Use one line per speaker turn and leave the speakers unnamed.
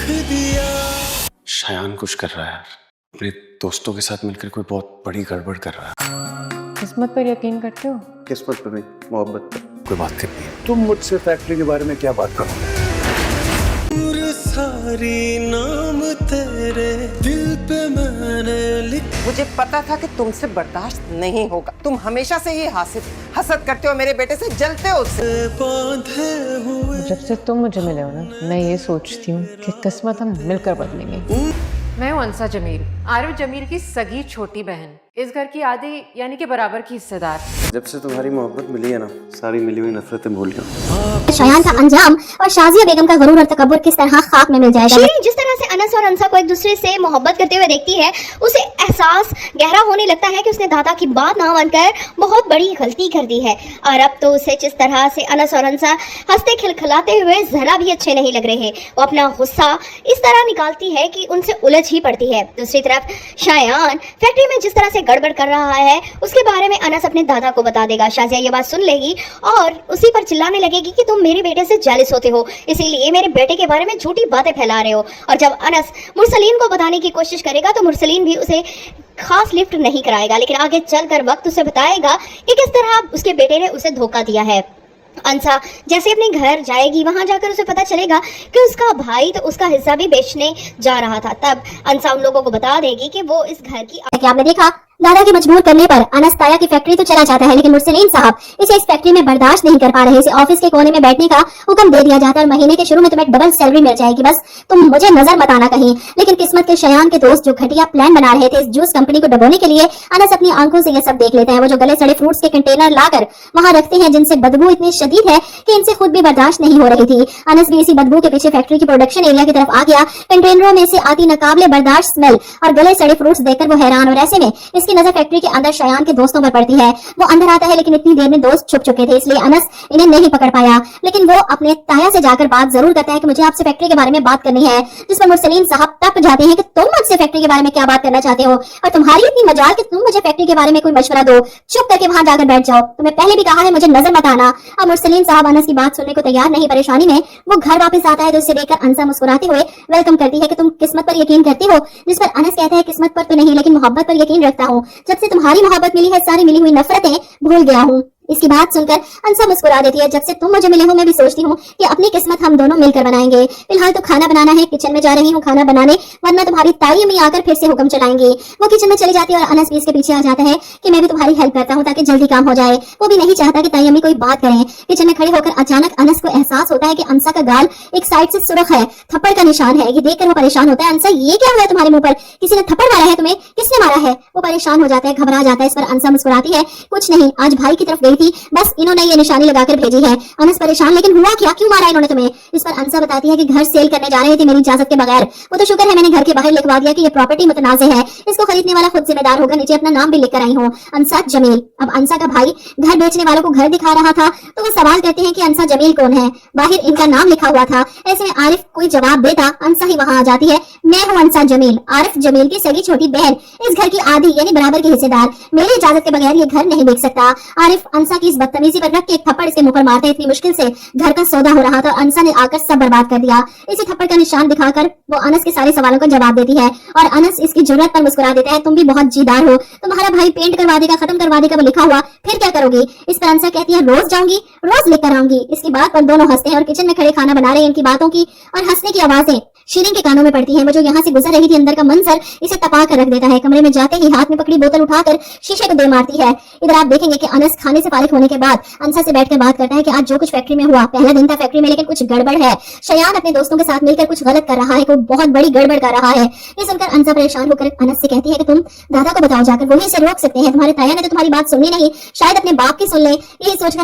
दिया। शायान कुछ कर रहा है यार, अपने दोस्तों के साथ मिलकर कोई बहुत बड़ी गड़बड़ कर रहा है।
किस्मत पर यकीन करते हो?
किस्मत पर नहीं, मोहब्बत पर। कोई बात करनी है। तुम मुझसे फैक्ट्री के बारे में क्या बात करोगे? सारी नाम तेरे दिल पे मैंने लिख।
मुझे पता था कि तुमसे बर्दाश्त नहीं होगा। तुम हमेशा से ही हसद करते हो, मेरे बेटे से जलते हो उससे।
जब से तुम मुझे मिले हो ना, मैं ये सोचती हूँ कि किस्मत हम मिलकर बदलेंगे। मैं हूँ अंसा जमील, आरिफ जमील की सगी छोटी बहन, इस घर की आधी यानी कि बराबर की हिस्सेदार।
जब से तुम्हारी मोहब्बत मिली है ना, सारी मिली हुई नफरतें भूल गया।
शायान का अंजाम और शाजिया बेगम का गरूर और तकब्बुर किस तरह खाक में मिल जाएगा। शीरीन जिस तरह से अनस और अंसा को एक दूसरे से मोहब्बत करते हुए देखती है, उसे एहसास गहरा होने लगता है कि उसने दादा की बात ना मानकर बहुत बड़ी गलती कर दी है। और अब तो उसे जिस तरह से अनस और अंसा हंसते खिलखिलाते हुए जरा भी अच्छे नहीं लग रहे। वो अपना गुस्सा इस तरह निकालती है कि उनसे उलझ ही पड़ती है। दूसरी तरफ शायान फैक्ट्री में जिस तरह से गड़बड़ कर रहा है, उसके बारे में अनस अपने दादा को बता देगा। शाजिया ये बात सुन लेगी और उसी पर चिल्लाने लगेगी कि तुम मेरे बेटे से जेलस होते हो, इसीलिए मेरे बेटे के बारे में झूठी बातें फैला रहे हो। और जब अनस मुरसलीन को बताने की कोशिश करेगा तो मुरसलीन भी उसे खास लिफ्ट नहीं कराएगा, लेकिन आगे चलकर वक्त उसे बताएगा कि किस तरह उसके बेटे ने उसे धोखा दिया है। अंसा जैसे अपने घर जाएगी, वहां जाकर उसे पता चलेगा कि उसका भाई तो उसका हिस्सा भी बेचने जा रहा था। तब अंसा उन लोगों को बता देगी कि वो इस घर की। क्या आपने देखा, दादा के मजबूर करने पर अनस ताया की फैक्ट्री तो चला जाता है, लेकिन मुरसलीन साहब इसे इस फैक्ट्री में बर्दाश्त नहीं कर पा रहे। इसे ऑफिस के कोने में बैठने का हुक्म दे दिया जाता है और महीने के शुरू में तुम्हें डबल सैलरी मिल जाएगी, बस तुम मुझे नजर मत आना कहीं। लेकिन किस्मत के शायान के दोस्त जो घटिया प्लान बना रहे थे इस जूस कंपनी को डबोने के लिए, अनस अपनी आंखों से ये सब देख लेते हैं। वो जो गले सड़े फ्रूट्स के कंटेनर लाकर वहां रखते हैं, जिनसे बदबू इतनी शदीद है कि इनसे खुद भी बर्दाश्त नहीं हो रही थी। अनस भी इसी बदबू के पीछे फैक्ट्री की प्रोडक्शन एरिया की तरफ आ गया। कंटेनरों में से आती नाकाबिले बर्दाश्त स्मेल और गले सड़े फ्रूट्स देखकर वो हैरान, और ऐसे में इसकी नजर फैक्ट्री के अंदर शायान के दोस्तों पर पड़ती है। वो अंदर आता है, लेकिन इतनी देर में दोस्त छुप चुके थे, इसलिए अनस इन्हें नहीं पकड़ पाया। लेकिन वो अपने ताया से जाकर बात जरूर करता है कि मुझे आपसे फैक्ट्री के बारे में बात करनी है, जिस पर मुरसलीन साहब तप जाते हैं कि तुम मुझसे फैक्ट्री के बारे में क्या बात करना चाहते हो, और तुम्हारी इतनी मजाल कि तुम मुझे फैक्ट्री के बारे में कोई मशवरा दो, चुप करके वहां जाकर बैठ जाओ, तुम्हें पहले भी कहा है मुझे नजर मत आना। अब मुरसलीन साहब अनस की बात सुनने को तैयार नहीं। परेशानी में वो घर वापस आता है तो उसे देखकर अंसा मुस्कुराते हुए वेलकम करती है कि तुम किस्मत पर यकीन करती हो, जिस पर अनस कहता है किस्मत पर तो नहीं, लेकिन मोहब्बत पर यकीन रखता हूँ। जब से तुम्हारी मोहब्बत मिली है, सारी मिली हुई नफरतें भूल गया हूँ। इसकी बात सुनकर अंसा मुस्कुरा देती है। जब से तुम मुझे मिले हो, मैं भी सोचती हूँ कि अपनी किस्मत हम दोनों मिलकर बनाएंगे। फिलहाल तो खाना बनाना है, किचन में जा रही हूँ खाना बनाने, वरना तुम्हारी ताई अम्मी आकर फिर से हुक्म चलाएंगी। वो किचन में चली जाती है और अनस भी इसके पीछे आ जाता है कि मैं भी तुम्हारी हेल्प करता हूँ ताकि जल्दी काम हो जाए। वो भी नहीं चाहता कि ताई अम्मी कोई बात करें। किचन में खड़े होकर अचानक अनस को एहसास होता है कि अंसा का गाल एक साइड से सुर्ख है, थप्पड़ का निशान है। ये देखकर वो परेशान होता है। अंसा, ये क्या हुआ तुम्हारे मुंह पर? किसी ने थप्पड़ मारा है तुम्हें? किसने मारा है? वो परेशान हो जाता है, घबरा जाता है। इस पर अंसा मुस्कुराती है, कुछ नहीं, आज भाई की तरफ गई थी, बस इन्होंने ये निशानी लगाकर भेजी है। अनस परेशान, लेकिन हुआ क्या, क्यों मारा इन्होंने तुम्हें? इस पर अंसा बताती है कि घर सेल करने जा रहे थे मेरी इजाजत के बगैर। वो तो शुक्र है मैंने घर के बाहर लिखवा दिया कि ये प्रॉपर्टी मुतनाज़े है, इसको खरीदने वाला खुद जिम्मेदार होगा। नीचे अपना नाम भी लिख कर आई हूँ, अंसा जमील। अब अंसा का भाई घर बेचने वालों को घर दिखा रहा था तो वो सवाल करते हैं कि अंसा जमील कौन है। बाहर इनका नाम लिखा हुआ था। ऐसे में आरिफ कोई जवाब देता, अंसा ही वहां आ जाती है। मैं हूँ अंसा जमील, आरिफ जमील की सगी छोटी बहन, इस घर की आधी यानी बराबर की हिस्सेदार। मेरी इजाजत के बगैर ये घर नहीं बेच सकता। आरिफ अंसा की इस बदतमीजी पर रख के एक थप्पड़ इसके मुंह पर मारते। इतनी मुश्किल से घर का सौदा हो रहा था, अंसा ने आकर सब बर्बाद कर दिया। इसी थप्पड़ का निशान दिखाकर वो अनस के सारे सवालों का जवाब देती है और अनस इसकी जुर्रत पर मुस्कुरा देता है। तुम भी बहुत जीदार हो, तुम्हारा भाई पेंट करवा देगा, खत्म करवा देगा, वो लिखा हुआ, फिर क्या करोगी? इस पर अंसा कहती है रोज जाऊंगी, रोज लेकर आऊंगी। इसकी बात पर दोनों हंसते हैं और किचन में खड़े खाना बना रहे हैं। इनकी बातों की और हंसने की आवाजें शीरीन के कानों में पड़ती है। वो जो यहाँ से गुजर रही थी, अंदर का मंजर इसे तपा कर रख देता है। कमरे में जाते ही हाथ में पकड़ी बोतल उठाकर शीशे को दे मारती है। इधर आप देखेंगे कि अनस खाने से फारिग होने के बाद अंसा से बैठकर बात करता है कि आज जो कुछ फैक्ट्री में हुआ, पहला दिन था फैक्ट्री में, लेकिन कुछ गड़बड़ है। शायान अपने दोस्तों के साथ मिलकर कुछ गलत कर रहा है, कोई बहुत बड़ी गड़बड़ कर रहा है। ये सुनकर अंसा परेशान होकर अनस से कहती है कि तुम दादा को बताओ जाकर, वही इसे रोक सकते हैं। तुम्हारे ताया ने तो तुम्हारी बात सुननी नहीं, शायद अपने बाप की सुन ले। यही सोचकर